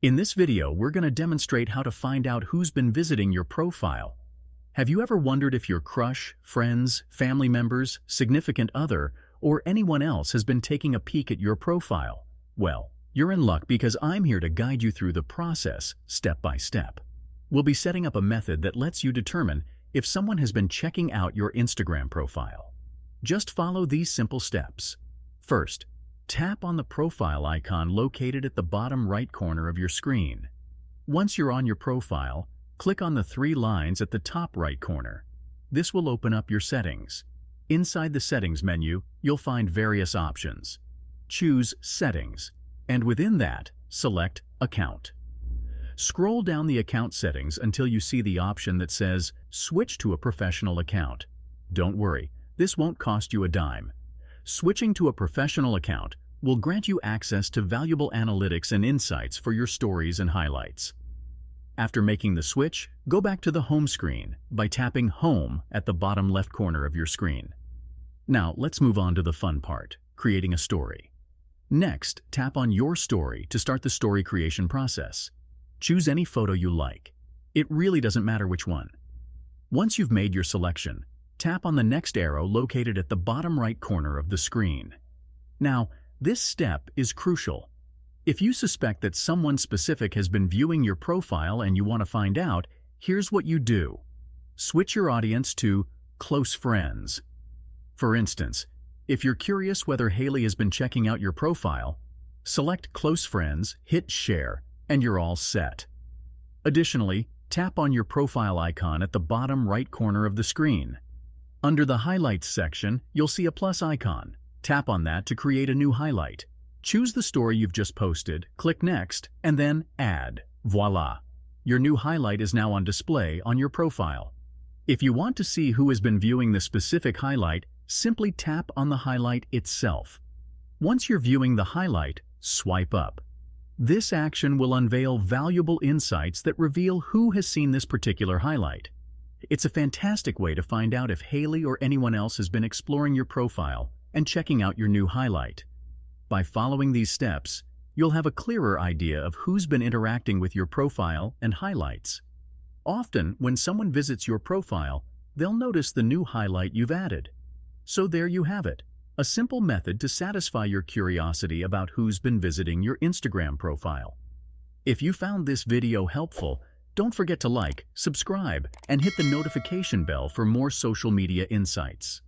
In this video, we're going to demonstrate how to find out who's been visiting your profile. Have you ever wondered if your crush, friends, family members, significant other, or anyone else has been taking a peek at your profile? Well, you're in luck because I'm here to guide you through the process, step by step. We'll be setting up a method that lets you determine if someone has been checking out your Instagram profile. Just follow these simple steps. First, tap on the profile icon located at the bottom right corner of your screen. Once you're on your profile, click on the three lines at the top right corner. This will open up your settings. Inside the Settings menu, you'll find various options. Choose Settings, and within that, select Account. Scroll down the account settings until you see the option that says Switch to a professional account. Don't worry, this won't cost you a dime. Switching to a professional account will grant you access to valuable analytics and insights for your stories and highlights. After making the switch, go back to the home screen by tapping Home at the bottom left corner of your screen. Now, let's move on to the fun part, creating a story. Next, tap on Your Story to start the story creation process. Choose any photo you like. It really doesn't matter which one. Once you've made your selection, tap on the next arrow located at the bottom right corner of the screen. Now, this step is crucial. If you suspect that someone specific has been viewing your profile and you want to find out, here's what you do. Switch your audience to Close Friends. For instance, if you're curious whether Haley has been checking out your profile, select Close Friends, hit Share, and you're all set. Additionally, tap on your profile icon at the bottom right corner of the screen. Under the Highlights section, you'll see a plus icon. Tap on that to create a new highlight. Choose the story you've just posted, click Next, and then Add. Voila! Your new highlight is now on display on your profile. If you want to see who has been viewing the specific highlight, simply tap on the highlight itself. Once you're viewing the highlight, swipe up. This action will unveil valuable insights that reveal who has seen this particular highlight. It's a fantastic way to find out if Haley or anyone else has been exploring your profile and checking out your new highlight. By following these steps, you'll have a clearer idea of who's been interacting with your profile and highlights. Often, when someone visits your profile, they'll notice the new highlight you've added. So there you have it, a simple method to satisfy your curiosity about who's been visiting your Instagram profile. If you found this video helpful, don't forget to like, subscribe, and hit the notification bell for more social media insights.